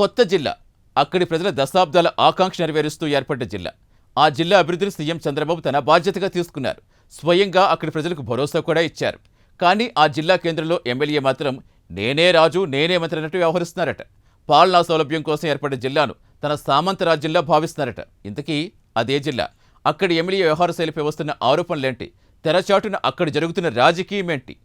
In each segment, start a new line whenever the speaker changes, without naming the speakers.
కొత్త జిల్లా అక్కడి ప్రజల దశాబ్దాల ఆకాంక్ష నెరవేరుస్తూ ఏర్పడ్డ జిల్లా. ఆ జిల్లా అభివృద్ధిని సీఎం చంద్రబాబు తన బాధ్యతగా తీసుకున్నారు. స్వయంగా అక్కడి ప్రజలకు భరోసా కూడా ఇచ్చారు. కానీ ఆ జిల్లా కేంద్రంలో ఎమ్మెల్యే మాత్రం నేనే రాజు నేనే మంత్రి అన్నట్టు వ్యవహరిస్తున్నారట. పాలనా సౌలభ్యం కోసం ఏర్పడ్డ జిల్లాను తన సామంత రాజ్యంలా భావిస్తున్నారట. ఇంతకీ అదే జిల్లా, అక్కడి ఎమ్మెల్యే వ్యవహార శైలిపై వస్తున్న ఆరోపణలేంటి? తెరచాటున అక్కడ జరుగుతున్న రాజకీయమేంటి?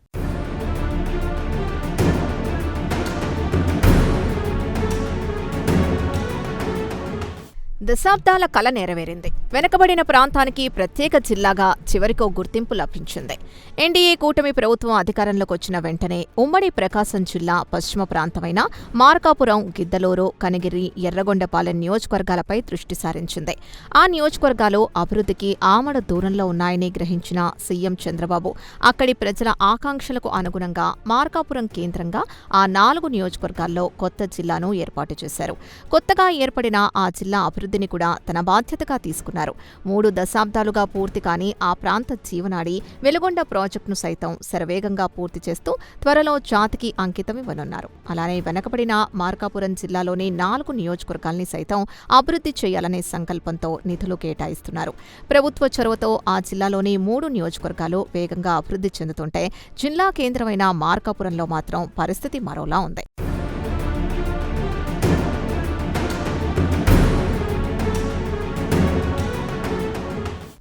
దశాబ్దాల కల నెరవేరింది. వెనుకబడిన ప్రాంతానికి ప్రత్యేక జిల్లాగా చివరికో గుర్తింపు లభించింది. ఎన్డీఏ కూటమి ప్రభుత్వం అధికారంలోకి వచ్చిన వెంటనే ఉమ్మడి ప్రకాశం జిల్లా పశ్చిమ ప్రాంతమైన మార్కాపురం, గిద్దలూరు, కనిగిరి, ఎర్రగొండపాలెం నియోజకవర్గాలపై దృష్టి సారించింది. ఆ నియోజకవర్గాలు అభివృద్ధికి ఆమడ దూరంలో ఉన్నాయని గ్రహించిన సీఎం చంద్రబాబు అక్కడి ప్రజల ఆకాంక్షలకు అనుగుణంగా మార్కాపురం కేంద్రంగా ఆ 4 నియోజకవర్గాల్లో కొత్త జిల్లాను ఏర్పాటు చేశారు. కొత్తగా ఏర్పడిన ఆ జిల్లా అభివృద్ధిని కూడా తన బాధ్యతగా తీసుకున్నారు. 3 దశాబ్దాలుగా పూర్తి కాని ఆ ప్రాంత జీవనాడి వెలుగొండ ప్రాజెక్టును సైతం శరవేగంగా పూర్తి చేస్తూ త్వరలో జాతికి అంకితం ఇవ్వనున్నారు. అలానే వెనకబడిన మార్కాపురం జిల్లాలోని 4 నియోజకవర్గాల్ని సైతం అభివృద్ధి చేయాలనే సంకల్పంతో నిధులు కేటాయిస్తున్నారు. ప్రభుత్వ చొరవతో ఆ జిల్లాలోని 3 నియోజకవర్గాలు వేగంగా అభివృద్ధి చెందుతుంటే జిల్లా కేంద్రమైన మార్కాపురంలో మాత్రం పరిస్థితి మరోలా ఉంది.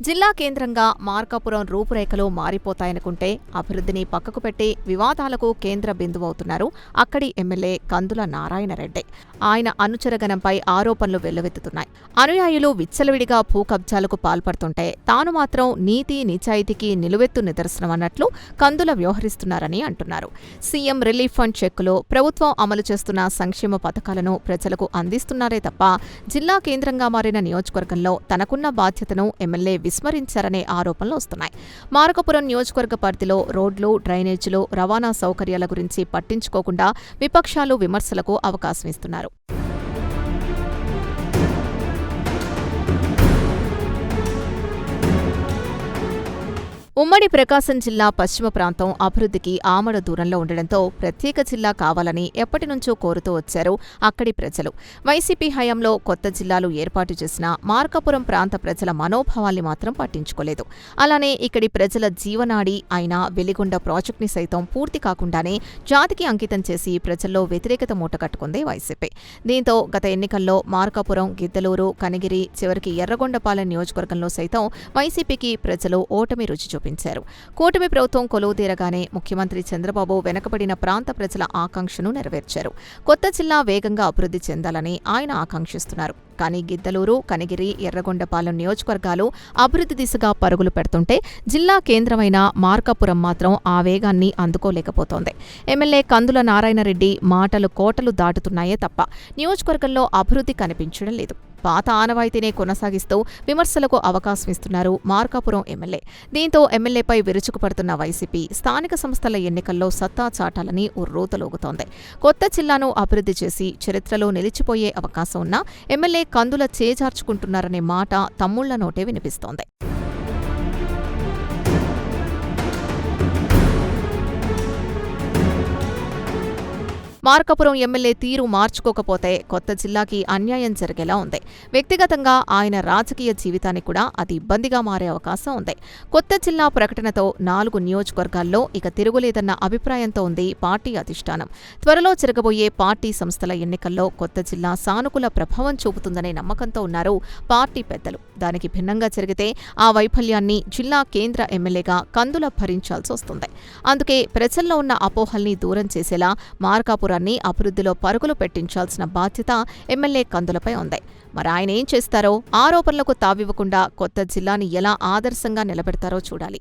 జిల్లా కేంద్రంగా మార్కాపురం రూపురేఖలు మారిపోతాయనుకుంటే అభివృద్ధిని పక్కకు పెట్టి వివాదాలకు కేంద్ర బిందువవుతున్నారు అక్కడి ఎమ్మెల్యే కందుల నారాయణరెడ్డి. ఆయన అనుచరగణంపై ఆరోపణలు వెల్లువెత్తుతున్నాయి. అనుయాయులు విచ్చలవిడిగా భూ కబ్జాలకు పాల్పడుతుంటే తాను మాత్రం నీతి నిజాయితీకి నిలువెత్తు నిదర్శనమన్నట్లు కందుల వ్యవహరిస్తున్నారని అంటున్నారు. సీఎం రిలీఫ్ ఫండ్ చెక్కులు, ప్రభుత్వం అమలు చేస్తున్న సంక్షేమ పథకాలను ప్రజలకు అందిస్తున్నారే తప్ప జిల్లా కేంద్రంగా మారిన నియోజకవర్గంలో తనకున్న బాధ్యతను ఎమ్మెల్యే విస్మరించారనే ఆరోపణలు వస్తున్నాయి. మార్కాపురం నియోజకవర్గ పరిధిలో రోడ్లు, డ్రైనేజీలు, రవాణా సౌకర్యాల గురించి పట్టించుకోకుండా విపక్షాలు విమర్శలకు అవకాశం ఇస్తున్నారు. ఉమ్మడి ప్రకాశం జిల్లా పశ్చిమ ప్రాంతం అభివృద్ధికి ఆమడ దూరంలో ఉండడంతో ప్రత్యేక జిల్లా కావాలని ఎప్పటినుంచో కోరుతూ వచ్చారు అక్కడి ప్రజలు. వైసీపీ హయాంలో కొత్త జిల్లాలు ఏర్పాటు చేసిన మార్కాపురం ప్రాంత ప్రజల మనోభావాల్ని మాత్రం పట్టించుకోలేదు. అలానే ఇక్కడి ప్రజల జీవనాడి అయిన వెలిగొండ ప్రాజెక్టుని సైతం పూర్తి కాకుండానే జాతికి అంకితం చేసి ప్రజల్లో వ్యతిరేకత మూటకట్టుకుంది వైసీపీ. దీంతో గత ఎన్నికల్లో మార్కాపురం, గిద్దలూరు, కనిగిరి, చివరికి ఎర్రగొండపాలెం నియోజకవర్గంలో సైతం వైసీపీకి ప్రజలు ఓటమి రుచి చూపించారు. కూటమి ప్రభుత్వం కొలువుదీరగానే ముఖ్యమంత్రి చంద్రబాబు వెనకబడిన ప్రాంత ప్రజల ఆకాంక్షను నెరవేర్చారు. కొత్త జిల్లా వేగంగా అభివృద్ధి చెందాలని ఆయన ఆకాంక్షిస్తున్నారు. కానీ గిద్దలూరు, కనిగిరి, ఎర్రగొండపాలెం నియోజకవర్గాలు అభివృద్ధి దిశగా పరుగులు పెడుతుంటే జిల్లా కేంద్రమైన మార్కాపురం మాత్రం ఆ వేగాన్ని అందుకోలేకపోతోంది. ఎమ్మెల్యే కందుల నారాయణరెడ్డి మాటలు కోటలు దాటుతున్నాయే తప్ప నియోజకవర్గంలో అభివృద్ధి కనిపించడం లేదు. పాత ఆనవాయితీనే కొనసాగిస్తూ విమర్శలకు అవకాశం ఇస్తున్నారు మార్కాపురం ఎమ్మెల్యే. దీంతో ఎమ్మెల్యేపై విరుచుకుపడుతున్న వైసీపీ స్థానిక సంస్థల ఎన్నికల్లో సత్తా చాటాలని ఉర్రూతలూగుతోంది. కొత్త జిల్లాను అభివృద్ధి చేసి చరిత్రలో నిలిచిపోయే అవకాశం ఉన్నా ఎమ్మెల్యే కందుల చేజార్చుకుంటున్నారనే మాట తమ్ముళ్ల నోటే వినిపిస్తోంది. మార్కాపురం ఎమ్మెల్యే తీరు మార్చుకోకపోతే కొత్త జిల్లాకి అన్యాయం జరిగేలా ఉంది. వ్యక్తిగతంగా ఆయన రాజకీయ జీవితానికి కూడా అది ఇబ్బందిగా మారే అవకాశం ఉంది. కొత్త జిల్లా ప్రకటనతో 4 నియోజకవర్గాల్లో ఇక తిరుగులేదన్న అభిప్రాయంతో ఉంది పార్టీ అధిష్టానం. త్వరలో జరగబోయే పార్టీ సంస్థల ఎన్నికల్లో కొత్త జిల్లా సానుకూల ప్రభావం చూపుతుందనే నమ్మకంతో ఉన్నారు పార్టీ పెద్దలు. దానికి భిన్నంగా జరిగితే ఆ వైఫల్యాన్ని జిల్లా కేంద్ర ఎమ్మెల్యేగా కందుల భరించాల్సి వస్తుంది. అందుకే ప్రజల్లో ఉన్న అపోహల్ని దూరం చేసేలా మార్కాపురం అభివృద్ధిలో పరుగులు పెట్టించాల్సిన బాధ్యత ఎమ్మెల్యే కందులపై ఉంది. మరి ఆయన ఏం చేస్తారో, ఆరోపణలకు తావివ్వకుండా కొత్త జిల్లాని ఎలా ఆదర్శంగా నిలబెడతారో చూడాలి.